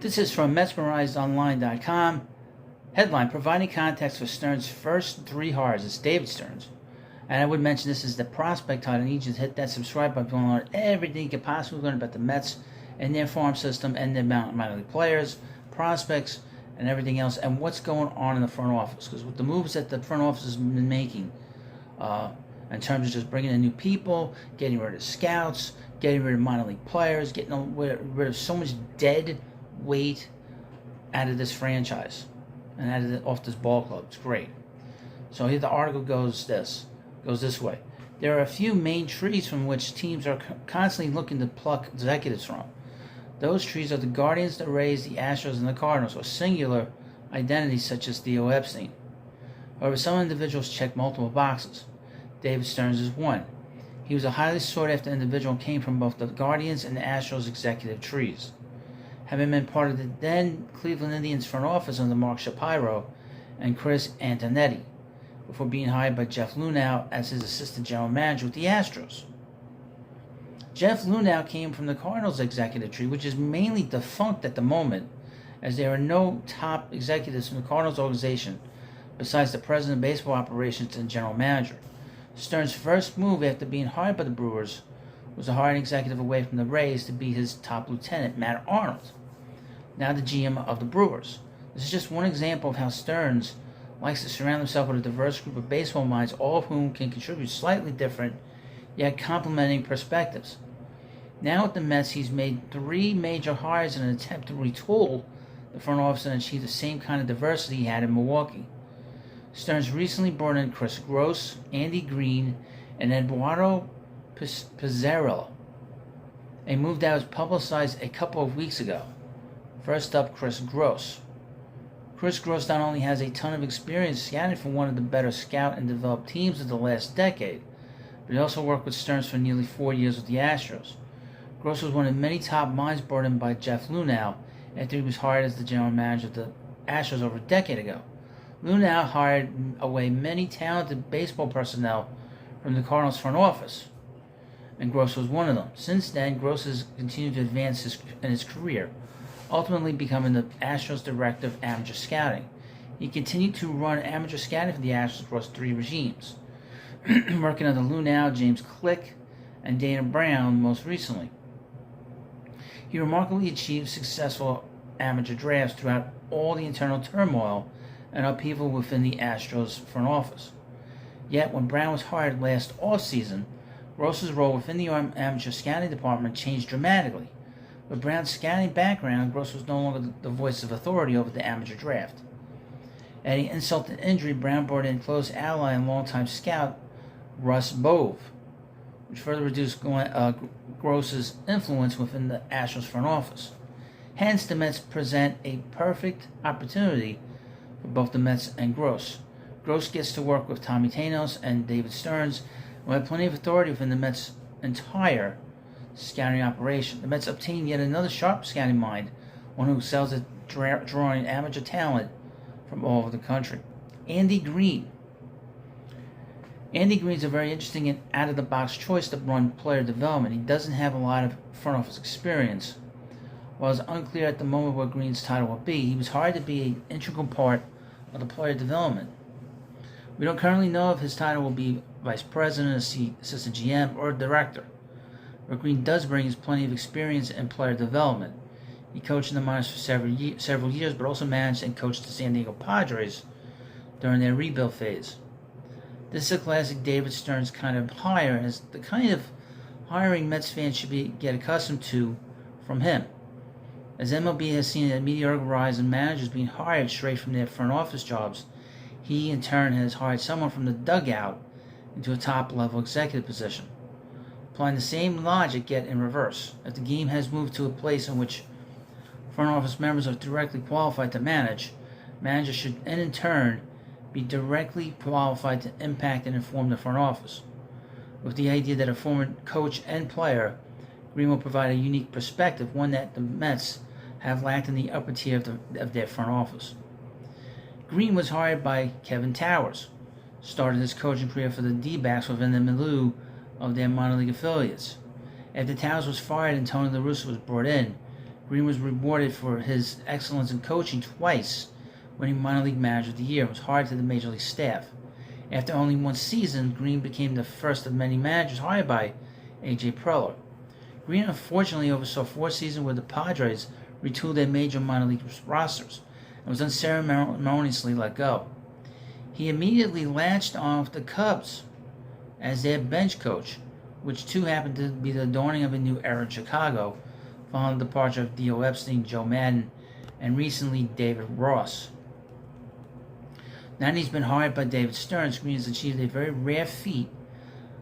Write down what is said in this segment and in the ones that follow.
This is from mesmerizedonline.com. Headline: Providing context for Stearns' first three hires. It's David Stearns. And I would mention this is the prospect title. I need you to hit that subscribe button to learn everything you could possibly learn about the Mets and their farm system and their minor league players, prospects, and everything else, and what's going on in the front office. Because with the moves that the front office has been making, in terms of just bringing in new people, getting rid of scouts, getting rid of minor league players, getting rid of so much dead weight out of this franchise and off this ball club. It's great. So here the article goes this way. There are a few main trees from which teams are constantly looking to pluck executives from. Those trees are the Guardians, the Rays, the Astros, and the Cardinals, or singular identities such as Theo Epstein. However, some individuals check multiple boxes. David Stearns is one. He was a highly sought-after individual and came from both the Guardians and the Astros executive trees. Having been part of the then Cleveland Indians front office under Mark Shapiro and Chris Antonetti, before being hired by Jeff Luhnow as his assistant general manager with the Astros. Jeff Luhnow came from the Cardinals executive tree, which is mainly defunct at the moment, as there are no top executives from the Cardinals organization besides the president of baseball operations and general manager. Stearns' first move after being hired by the Brewers was to hire an executive away from the Rays to be his top lieutenant, Matt Arnold, now the GM of the Brewers. This is just one example of how Stearns likes to surround himself with a diverse group of baseball minds, all of whom can contribute slightly different, yet complementing perspectives. Now with the Mets, he's made three major hires in an attempt to retool the front office and achieve the same kind of diversity he had in Milwaukee. Stearns recently brought in Chris Gross, Andy Green, and Eduardo Brizuela, a move that was publicized a couple of weeks ago. First up, Chris Gross. Chris Gross not only has a ton of experience scouting for one of the better scout and developed teams of the last decade, but he also worked with Stearns for nearly 4 years with the Astros. Gross was one of many top minds brought in by Jeff Luhnow after he was hired as the general manager of the Astros over a decade ago. Luhnow hired away many talented baseball personnel from the Cardinals front office, and Gross was one of them. Since then, Gross has continued to advance in his career, ultimately becoming the Astros director of amateur scouting. He continued to run amateur scouting for the Astros across three regimes, working under Luhnow, James Click, and Dana Brown most recently. He remarkably achieved successful amateur drafts throughout all the internal turmoil and upheaval within the Astros front office. Yet, when Brown was hired last offseason, Gross's role within the amateur scouting department changed dramatically. With Brown's scouting background, Gross was no longer the voice of authority over the amateur draft. Adding insult to injury, Brown brought in close ally and longtime scout Russ Bove, which further reduced Gross's influence within the Astros front office. Hence, the Mets present a perfect opportunity for both the Mets and Gross. Gross gets to work with Tommy Tanos and David Stearns, who have plenty of authority within the Mets' entire scouting operation. The Mets obtain yet another sharp scouting mind, one who excels at drawing amateur talent from all over the country. Andy Green. Andy Green's a very interesting and out-of-the-box choice to run player development. He doesn't have a lot of front office experience. While it's unclear at the moment what Green's title will be, he was hired to be an integral part of the player development. We don't currently know if his title will be vice president, assistant GM, or director. What Green does bring is plenty of experience in player development. He coached in the minors for several years, but also managed and coached the San Diego Padres during their rebuild phase. This is a classic David Stearns kind of hire, and is the kind of hiring Mets fans should get accustomed to from him. As MLB has seen a meteoric rise in managers being hired straight from their front office jobs, he in turn has hired someone from the dugout into a top-level executive position. Applying the same logic, yet in reverse. If the game has moved to a place in which front office members are directly qualified to manage, managers should, and in turn, be directly qualified to impact and inform the front office. With the idea that a former coach and player, Green will provide a unique perspective, one that the Mets have lacked in the upper tier of their front office. Green was hired by Kevin Towers, started his coaching career for the D-backs within the milieu of their minor league affiliates. After Towers was fired and Tony La Russa was brought in, Green was rewarded for his excellence in coaching twice, winning minor league manager of the year, and was hired to the major league staff. After only one season, Green became the first of many managers hired by A.J. Preller. Green unfortunately oversaw 4 seasons where the Padres retooled their major minor league rosters and was unceremoniously let go. He immediately latched on with the Cubs as their bench coach, which too happened to be the dawning of a new era in Chicago, following the departure of Theo Epstein, Joe Madden, and recently David Ross. Now that he's been hired by David Stearns, Green has achieved a very rare feat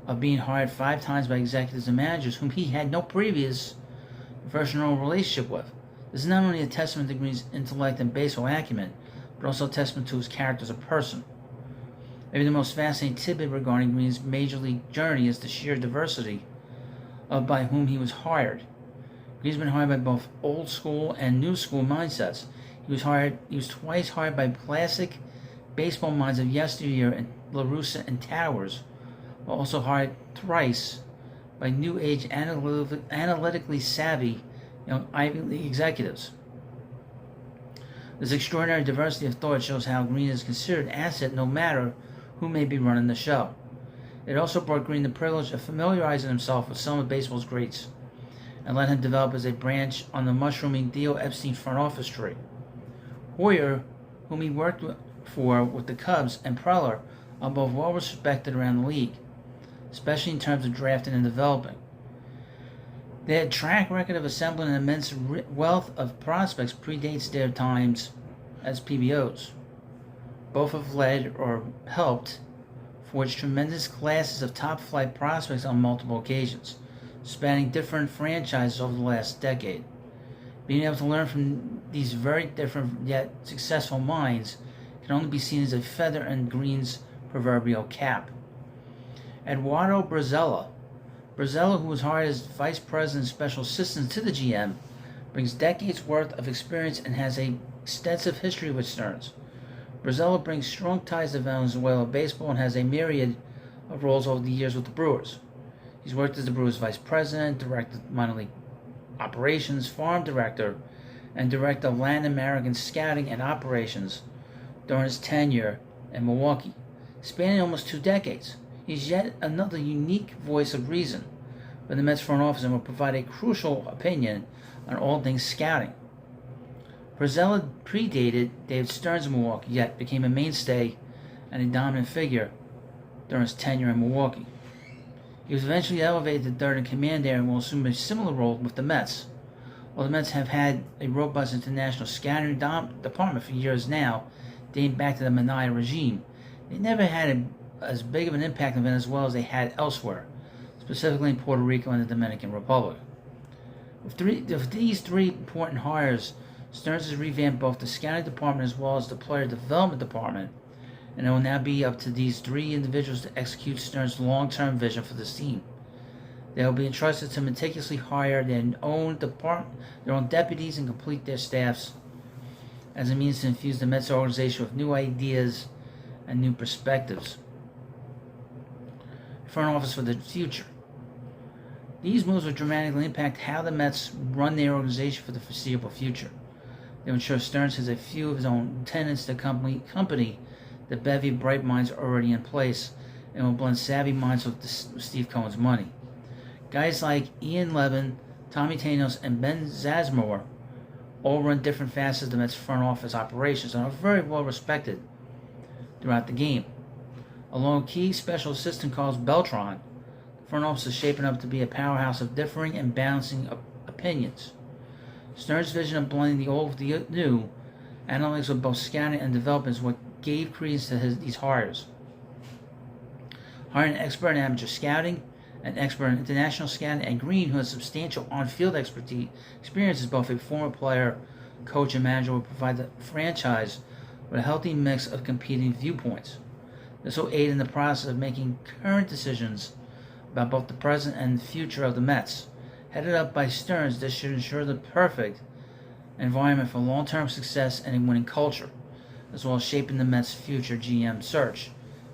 of being hired 5 times by executives and managers whom he had no previous professional relationship with. This is not only a testament to Green's intellect and baseball acumen, but also a testament to his character as a person. Maybe the most fascinating tidbit regarding Green's major league journey is the sheer diversity of by whom he was hired. Green's been hired by both old school and new school mindsets. He was twice hired by classic baseball minds of yesteryear and La Russa and Towers, while also hired thrice by new age analytically savvy young Ivy League executives. This extraordinary diversity of thought shows how Green is considered an asset no matter who may be running the show. It also brought Green the privilege of familiarizing himself with some of baseball's greats and let him develop as a branch on the mushrooming Theo Epstein front office tree. Hoyer, whom he worked for with the Cubs, and Preller are both well respected around the league, especially in terms of drafting and developing. Their track record of assembling an immense wealth of prospects predates their times as PBOs. Both have led or helped forge tremendous classes of top-flight prospects on multiple occasions, spanning different franchises over the last decade. Being able to learn from these very different yet successful minds can only be seen as a feather in Green's proverbial cap. Eduardo Brizuela, who was hired as vice president and special assistant to the GM, brings decades worth of experience and has an extensive history with Stearns. Brizuela brings strong ties to Venezuela baseball and has a myriad of roles over the years with the Brewers. He's worked as the Brewers vice president, director of minor league operations, farm director, and director of Latin American scouting and operations during his tenure in Milwaukee, spanning almost 2 decades. He's yet another unique voice of reason for the Mets front office and will provide a crucial opinion on all things scouting. Brizuela predated David Stearns in Milwaukee, yet became a mainstay and a dominant figure during his tenure in Milwaukee. He was eventually elevated to third in command there and will assume a similar role with the Mets. While the Mets have had a robust international scouting department for years now, dating back to the Minaya regime, they never had as big of an impact in Venezuela as they had elsewhere, specifically in Puerto Rico and the Dominican Republic. With these 3 important hires, Stearns has revamped both the scouting department as well as the player development department, and it will now be up to these 3 individuals to execute Stearns' long-term vision for this team. They will be entrusted to meticulously hire their own deputies and complete their staffs as a means to infuse the Mets organization with new ideas and new perspectives. Front office for the future. These moves will dramatically impact how the Mets run their organization for the foreseeable future. They will ensure Stearns has a few of his own tenants to accompany the bevy of bright minds already in place, and will blend savvy minds with Steve Cohen's money. Guys like Ian Levin, Tommy Tanos, and Ben Zasmore all run different facets of the Mets front office operations and are very well respected throughout the game. Along with key special assistant Carlos Beltran, the front office is shaping up to be a powerhouse of differing and balancing opinions. Stearns' vision of blending the old with the new, analytics of both scouting and development, is what gave credence to these hires. Hiring an expert in amateur scouting, an expert in international scouting, and Green, who has substantial on-field experience as both a former player, coach, and manager, will provide the franchise with a healthy mix of competing viewpoints. This will aid in the process of making current decisions about both the present and the future of the Mets. Headed up by Stearns, this should ensure the perfect environment for long-term success and a winning culture, as well as shaping the Mets' future GM search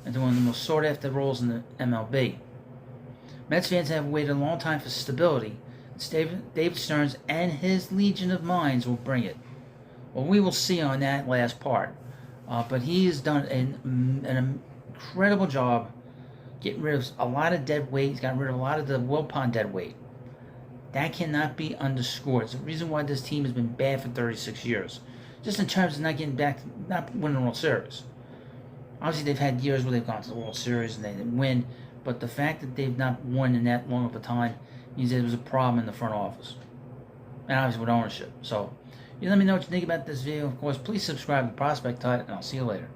into one of the most sought-after roles in the MLB. Mets fans have waited a long time for stability, and David Stearns and his legion of minds will bring it. Well, we will see on that last part. But he has done an incredible job getting rid of a lot of dead weight. He's gotten rid of a lot of the Wilpon dead weight. That cannot be underscored. It's the reason why this team has been bad for 36 years. Just in terms of not getting back, not winning the World Series. Obviously, they've had years where they've gone to the World Series and they didn't win. But the fact that they've not won in that long of a time means that there was a problem in the front office. And obviously with ownership. So, you let me know what you think about this video. Of course, please subscribe to Prospect Hut, and I'll see you later.